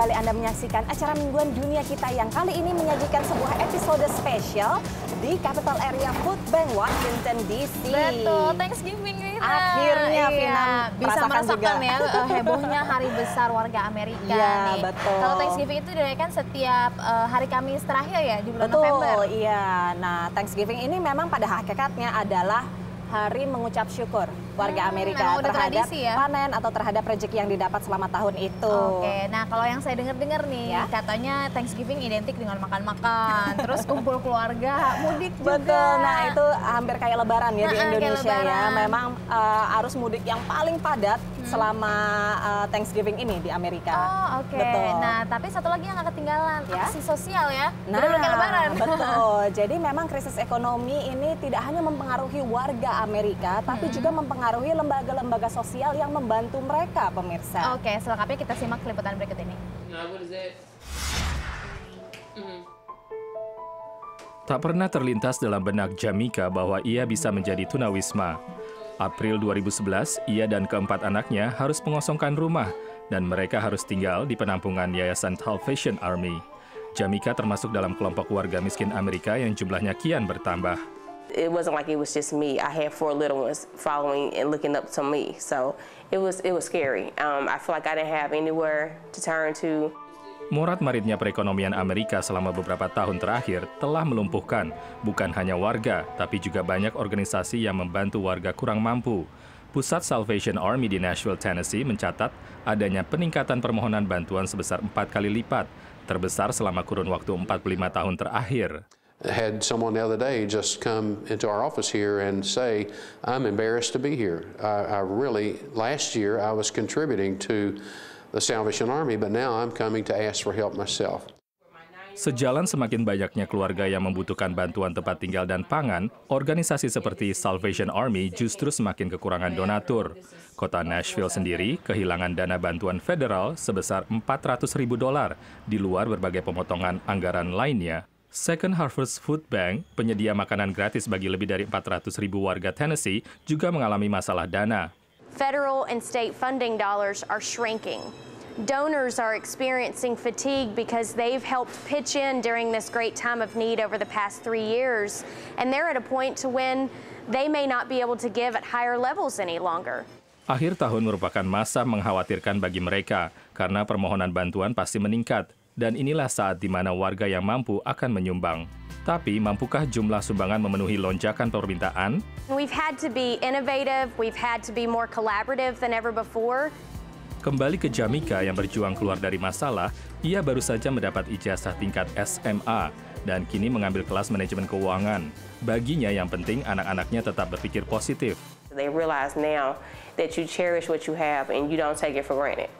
kembali Anda menyaksikan acara mingguan dunia kita yang kali ini menyajikan sebuah episode spesial di Capital Area Food Bank, Washington DC. Betul, Thanksgiving Rina. Akhirnya Vina bisa merasakan juga. Ya hebohnya hari besar warga Amerika ya, nih. Betul. Kalau Thanksgiving itu dirayakan setiap hari Kamis terakhir ya di bulan betul, November. Iya. Nah, Thanksgiving ini memang pada hakikatnya adalah hari mengucap syukur warga Amerika terhadap panen atau terhadap rezeki yang didapat selama tahun itu. Oke, nah kalau yang saya dengar-dengar nih, katanya Thanksgiving identik dengan makan-makan, terus kumpul keluarga, mudik juga. Betul, nah itu hampir kayak lebaran ya di Indonesia ya. Memang arus mudik yang paling padat selama Thanksgiving ini di Amerika. Oh oke, nah tapi satu lagi yang nggak ketinggalan, aksi sosial ya, benar kayak lebaran. Betul, jadi memang krisis ekonomi ini tidak hanya mempengaruhi warga Amerika, tapi juga mempengaruhi lembaga-lembaga sosial yang membantu mereka, pemirsa. Oke, selengkapnya kita simak liputan berikut ini. Tak pernah terlintas dalam benak Jamika bahwa ia bisa menjadi tunawisma. April 2011, ia dan keempat anaknya harus mengosongkan rumah dan mereka harus tinggal di penampungan Yayasan Salvation Army. Jamika termasuk dalam kelompok warga miskin Amerika yang jumlahnya kian bertambah. It wasn't like it was just me. I had 4 little ones following and looking up to me. So it was scary. I feel like I didn't have anywhere to turn to. Morat-maritnya perekonomian Amerika selama beberapa tahun terakhir telah melumpuhkan bukan hanya warga, tapi juga banyak organisasi yang membantu warga kurang mampu. Pusat Salvation Army di Nashville, Tennessee mencatat adanya peningkatan permohonan bantuan sebesar 4 kali lipat, terbesar selama kurun waktu 45 tahun terakhir. I had someone the other day just come into our office here and say, I'm embarrassed to be here. Last year I was contributing to the Salvation Army, but now I'm coming to ask for help myself. Sejalan semakin banyaknya keluarga yang membutuhkan bantuan tempat tinggal dan pangan, organisasi seperti Salvation Army justru semakin kekurangan donatur. Kota Nashville sendiri kehilangan dana bantuan federal sebesar $400.000 di luar berbagai pemotongan anggaran lainnya. Second Harvest Food Bank, penyedia makanan gratis bagi lebih dari 400.000 warga Tennessee, juga mengalami masalah dana. Federal and state funding dollars are shrinking. Donors are experiencing fatigue because they've helped pitch in during this great time of need over the past 3 years, and they're at a point to when they may not be able to give at higher levels any longer. Akhir tahun merupakan masa mengkhawatirkan bagi mereka karena permohonan bantuan pasti meningkat. Dan inilah saat di mana warga yang mampu akan menyumbang. Tapi, mampukah jumlah sumbangan memenuhi lonjakan permintaan? We've had to be innovative, we've had to be more collaborative than ever before. Kembali ke Jamika yang berjuang keluar dari masalah, ia baru saja mendapat ijazah tingkat SMA dan kini mengambil kelas manajemen keuangan. Baginya yang penting anak-anaknya tetap berpikir positif. They realize now that you cherish what you have and you don't take it for granted.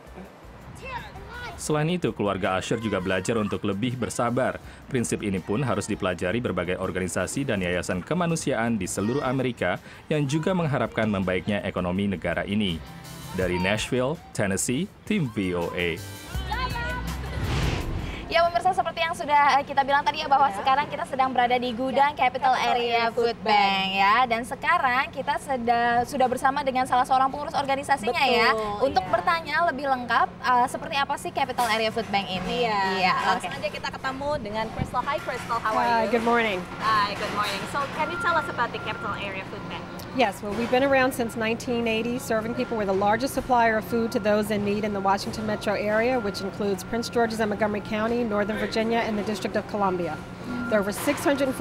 Selain itu, keluarga Asher juga belajar untuk lebih bersabar. Prinsip ini pun harus dipelajari berbagai organisasi dan yayasan kemanusiaan di seluruh Amerika yang juga mengharapkan membaiknya ekonomi negara ini. Dari Nashville, Tennessee, tim VOA. Ya pemirsa, seperti yang sudah kita bilang tadi ya bahwa sekarang kita sedang berada di gudang Capital Area Food Bank ya, dan sekarang kita sudah bersama dengan salah seorang pengurus organisasinya untuk bertanya lebih lengkap seperti apa sih Capital Area Food Bank ini. Langsung aja kita ketemu dengan Crystal. Hi Crystal, how are you? Good morning. Hi, good morning. So can you tell us about the Capital Area Food Bank? Yes, well, we've been around since 1980, serving people. We're the largest supplier of food to those in need in the Washington metro area, which includes Prince George's and Montgomery County, Northern Virginia, and the District of Columbia. There are over 641,000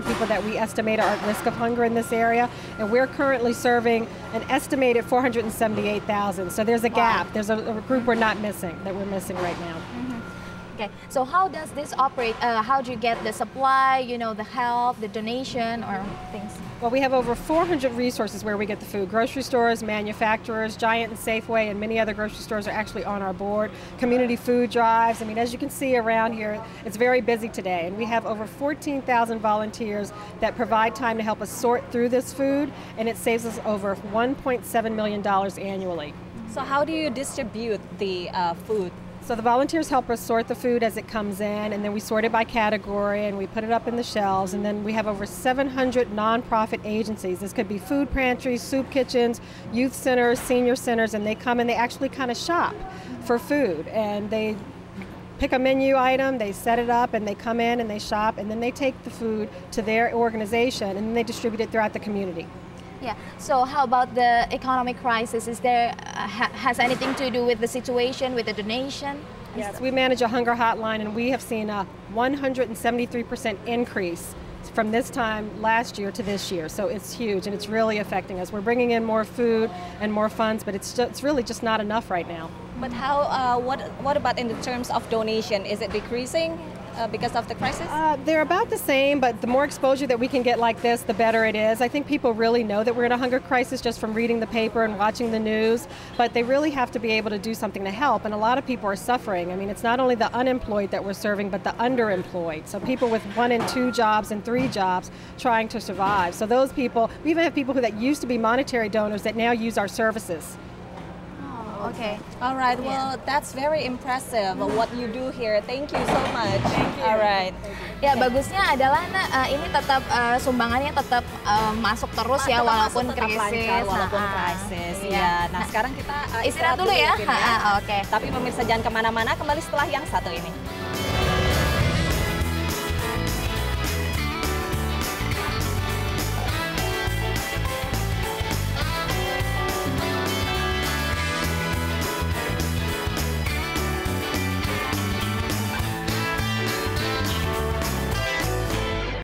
people that we estimate are at risk of hunger in this area, and we're currently serving an estimated 478,000. So there's a gap. There's a group we're missing right now. Okay, so how does this operate? How do you get the supply, the help, the donation, or things? Well, we have over 400 resources where we get the food. Grocery stores, manufacturers, Giant and Safeway, and many other grocery stores are actually on our board. Community food drives. I mean, as you can see around here, it's very busy today. And we have over 14,000 volunteers that provide time to help us sort through this food, and it saves us over $1.7 million annually. So how do you distribute the food? So the volunteers help us sort the food as it comes in, and then we sort it by category, and we put it up in the shelves, and then we have over 700 nonprofit agencies. This could be food pantries, soup kitchens, youth centers, senior centers, and they come and they actually kind of shop for food, and they pick a menu item, they set it up, and they come in and they shop, and then they take the food to their organization, and then they distribute it throughout the community. Yeah. So how about the economic crisis? Is there has anything to do with the situation, with the donation? Yes, we manage a hunger hotline, and we have seen a 173% increase from this time last year to this year. So it's huge, and it's really affecting us. We're bringing in more food and more funds, but it's really just not enough right now. But how? What about in the terms of donation? Is it decreasing because of the crisis? They're about the same, but the more exposure that we can get like this, the better it is. I think people really know that we're in a hunger crisis just from reading the paper and watching the news, but they really have to be able to do something to help, and a lot of people are suffering. I mean, it's not only the unemployed that we're serving, but the underemployed. So people with 1 and 2 jobs and 3 jobs trying to survive. So those people, we even have people that used to be monetary donors that now use our services. Okay. All right. Well, that's very impressive what you do here. Thank you so much. Thank you. All right. Ya, bagusnya adalah ini tetap sumbangannya tetap masuk terus ya, walaupun krisis. Walaupun krisis. Ya. Nah, sekarang kita istirahat dulu ya. Oke. Tapi pemirsa jangan kemana-mana. Kembali setelah yang satu ini.